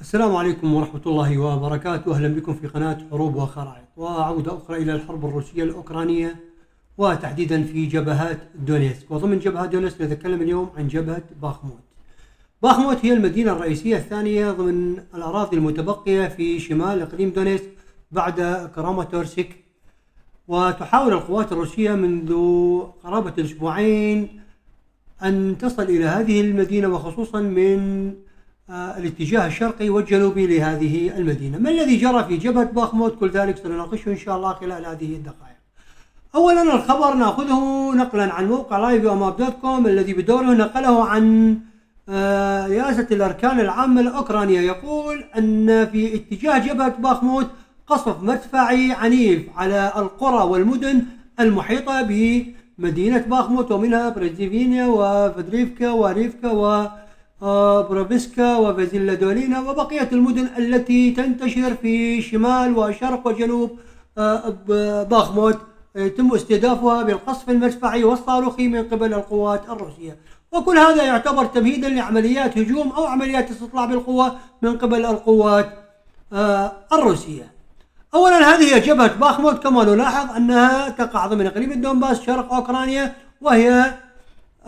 السلام عليكم ورحمة الله وبركاته. أهلا بكم في قناة حروب وخرائط وعودة أخرى إلى الحرب الروسية الأوكرانية وتحديدا في جبهات دونيتسك. وضمن جبهة دونيتسك نتكلم اليوم عن جبهة باخموت. باخموت هي المدينة الرئيسية الثانية ضمن الأراضي المتبقية في شمال إقليم دونيتسك بعد كراماتورسك، وتحاول القوات الروسية منذ قرابة أسبوعين أن تصل إلى هذه المدينة، وخصوصا من الاتجاه الشرقي والجنوبي لهذه المدينة. ما الذي جرى في جبهة باخموت؟ كل ذلك سنناقشه إن شاء الله خلال هذه الدقائق. أولا الخبر نأخذه نقلا عن موقع liveuamap.com الذي بدوره نقله عن رئاسة الأركان العامة الأوكرانية، يقول أن في اتجاه جبهة باخموت قصف مدفعي عنيف على القرى والمدن المحيطة بمدينة باخموت، ومنها برزيفينيا وفدريفكا وريفكا وبروفيسكا وفازيلا دولينا وبقية المدن التي تنتشر في شمال وشرق وجنوب باخموت يتم استهدافها بالقصف المدفعي والصاروخي من قبل القوات الروسية، وكل هذا يعتبر تمهيدا لعمليات هجوم أو عمليات استطلاع بالقوة من قبل القوات الروسية. أولا هذه هي جبهة باخموت، كما نلاحظ أنها تقع ضمن إقليم الدونباس شرق أوكرانيا، وهي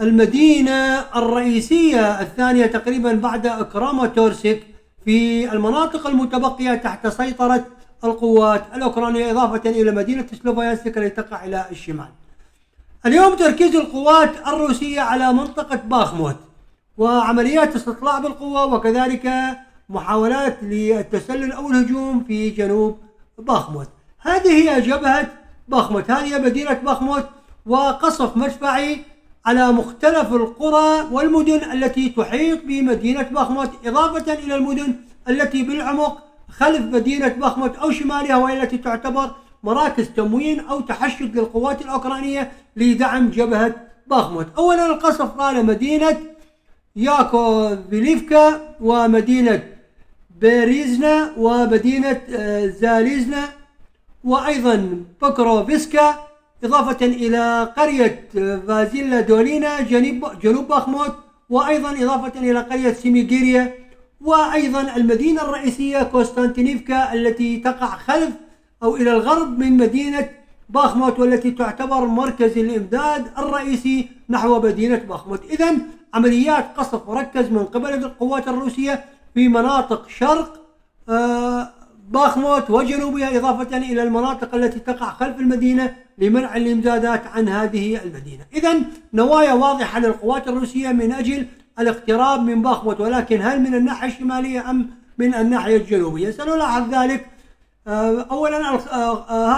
المدينة الرئيسية الثانية تقريبا بعد كراماتورسك في المناطق المتبقية تحت سيطرة القوات الأوكرانية، إضافة إلى مدينة سلوفيانسك التي تقع إلى الشمال. اليوم تركيز القوات الروسية على منطقة باخموت وعمليات استطلاع بالقوة، وكذلك محاولات للتسلل أو الهجوم في جنوب باخموت. هذه هي جبهة باخموت، هذه مدينة باخموت، وقصف مدفعي على مختلف القرى والمدن التي تحيط بمدينة باخموت، إضافة إلى المدن التي بالعمق خلف مدينة باخموت أو شمالها، والتي تعتبر مراكز تموين أو تحشد للقوات الأوكرانية لدعم جبهة باخموت. أولا القصف على مدينة ياكوفيليفكا ومدينة بيريزنا ومدينة زاليزنا وأيضا بوكروفيسكا، إضافة إلى قرية فازيلا دولينا جنوب باخموت، وأيضا إضافة إلى قرية سيميغيريا، وأيضا المدينة الرئيسية كوستانتينيفكا التي تقع خلف أو إلى الغرب من مدينة باخموت، والتي تعتبر مركز الإمداد الرئيسي نحو مدينة باخموت. إذن عمليات قصف مركز من قبل القوات الروسية في مناطق شرق باخموت وجنوبها، إضافة إلى المناطق التي تقع خلف المدينة لمنع الإمدادات عن هذه المدينة. إذن نوايا واضحة للقوات الروسية من أجل الاقتراب من باخموت، ولكن هل من الناحية الشمالية أم من الناحية الجنوبية؟ سنلاحظ ذلك. أولا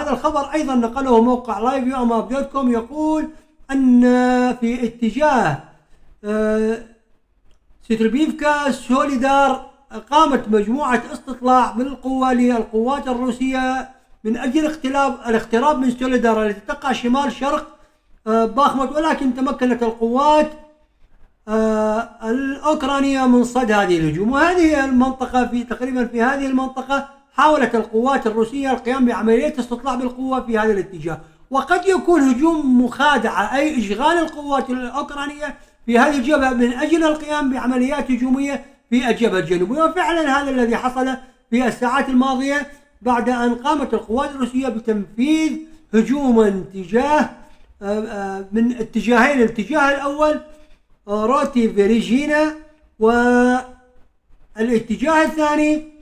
هذا الخبر أيضا نقله موقع liveuamap.com، يقول أن في اتجاه ستربيفكا سوليدار قامت مجموعة استطلاع بالقوة للقوات الروسية من أجل الاقتراب من سوليدار التي تقع شمال شرق باخموت، ولكن تمكنت القوات الأوكرانية من صد هذه الهجوم. وهذه المنطقة تقريبا في هذه المنطقة حاولت القوات الروسية القيام بعملية استطلاع بالقوة في هذا الاتجاه، وقد يكون هجوم مخادعة أي إشغال القوات الأوكرانية في هذه الجبهة من أجل القيام بعمليات هجومية في الجبهة الجنوبية. وفعلا هذا الذي حصل في الساعات الماضية بعد أن قامت القوات الروسية بتنفيذ هجوما من اتجاهين. الاتجاه الأول روتي فيريجينا، والاتجاه الثاني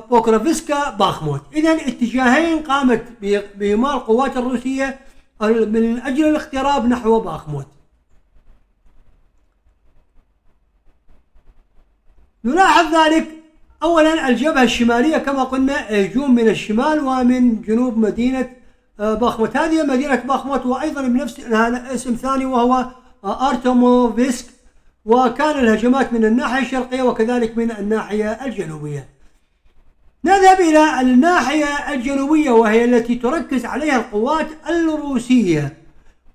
بوكروفيسكا باخموت. إذن اتجاهين قامت بهما القوات الروسية من أجل الاقتراب نحو باخموت. نلاحظ ذلك. أولا الجبهة الشمالية كما قلنا هجوم من الشمال ومن جنوب مدينة باخموت. هذه مدينة باخموت وأيضا بنفس اسم ثاني وهو أرتموفسك، وكان الهجمات من الناحية الشرقية وكذلك من الناحية الجنوبية. نذهب إلى الناحية الجنوبية وهي التي تركز عليها القوات الروسية،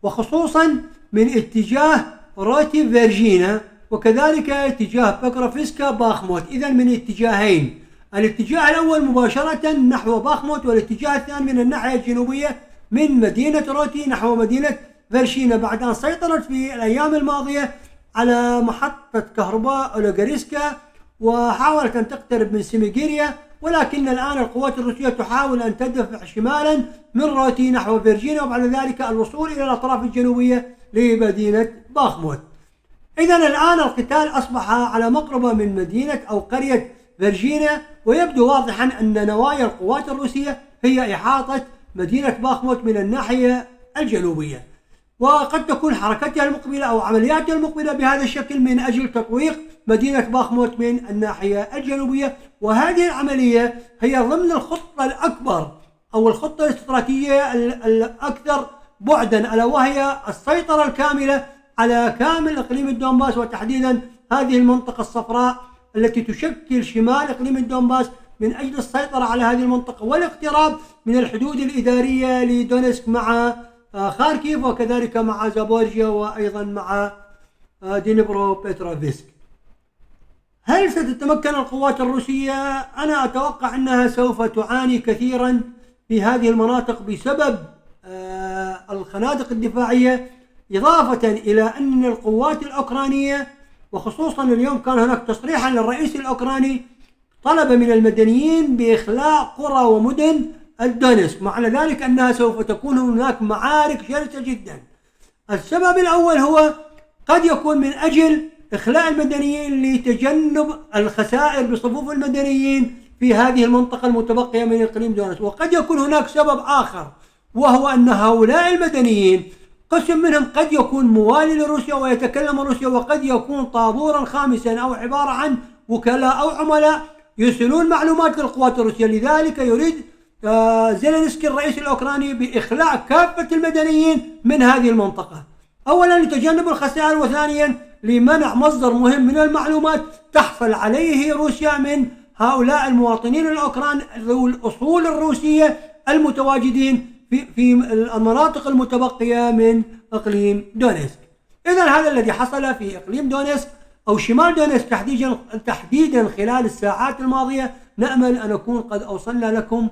وخصوصا من اتجاه روتي فيرجينا وكذلك اتجاه بوكروفيسكا باخموت. إذن من اتجاهين، الاتجاه الأول مباشرة نحو باخموت، والاتجاه الثاني من الناحية الجنوبية من مدينة روتي نحو مدينة فيرشينا، بعد أن سيطرت في الأيام الماضية على محطة كهرباء أولوغاريسكا وحاولت أن تقترب من سيميغيريا، ولكن الآن القوات الروسية تحاول أن تدفع شمالا من روتي نحو فيرجينيا، وبعد ذلك الوصول إلى الأطراف الجنوبية لمدينة باخموت. إذا الآن القتال أصبح على مقربة من مدينة أو قرية فيرجينيا، ويبدو واضحا أن نوايا القوات الروسية هي إحاطة مدينة باخموت من الناحية الجنوبية، وقد تكون حركتها المقبلة أو عملياتها المقبلة بهذا الشكل من أجل تطويق مدينة باخموت من الناحية الجنوبية. وهذه العملية هي ضمن الخطة الأكبر أو الخطة الاستراتيجية الأكثر بعدا، ألا وهي السيطرة الكاملة على كامل إقليم الدونباس، وتحديدا هذه المنطقة الصفراء التي تشكل شمال إقليم الدونباس، من أجل السيطرة على هذه المنطقة والاقتراب من الحدود الإدارية لدونيسك مع خاركيف، وكذلك مع زابورجيا، وأيضا مع دينيبرو بيتروفسك. هل ستتمكن القوات الروسية؟ أنا أتوقع أنها سوف تعاني كثيرا في هذه المناطق بسبب الخنادق الدفاعية، إضافة إلى أن القوات الأوكرانية، وخصوصا اليوم كان هناك تصريحا للرئيس الأوكراني طلب من المدنيين بإخلاء قرى ومدن الدونيسك، معنى ذلك أنها سوف تكون هناك معارك شرسة جدا. السبب الأول هو قد يكون من أجل إخلاء المدنيين لتجنب الخسائر بصفوف المدنيين في هذه المنطقة المتبقية من إقليم دونيسك، وقد يكون هناك سبب آخر، وهو أن هؤلاء المدنيين قسم منهم قد يكون موالي لروسيا ويتكلم روسيا، وقد يكون طابورا خامسا أو عبارة عن وكلاء أو عملاء يرسلون معلومات للقوات الروسية. لذلك يريد زيلينسكي الرئيس الأوكراني بإخلاء كافة المدنيين من هذه المنطقة، أولا لتجنب الخسائر، وثانيا لمنع مصدر مهم من المعلومات تحصل عليه روسيا من هؤلاء المواطنين الأوكران ذو الأصول الروسية المتواجدين في المناطق المتبقية من إقليم دونيسك. إذا هذا الذي حصل في إقليم دونيسك أو شمال دونيسك تحديدا خلال الساعات الماضية. نأمل أن نكون قد أوصلنا لكم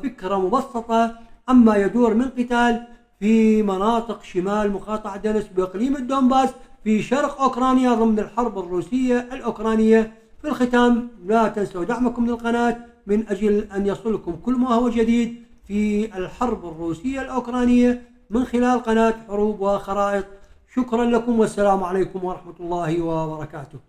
فكرة مبسطة عما يدور من قتال في مناطق شمال مقاطعة دونيسك بإقليم الدونباس في شرق أوكرانيا ضمن الحرب الروسية الأوكرانية. في الختام لا تنسوا دعمكم للقناة من أجل أن يصلكم كل ما هو جديد في الحرب الروسية الأوكرانية من خلال قناة حروب وخرائط. شكرا لكم، والسلام عليكم ورحمة الله وبركاته.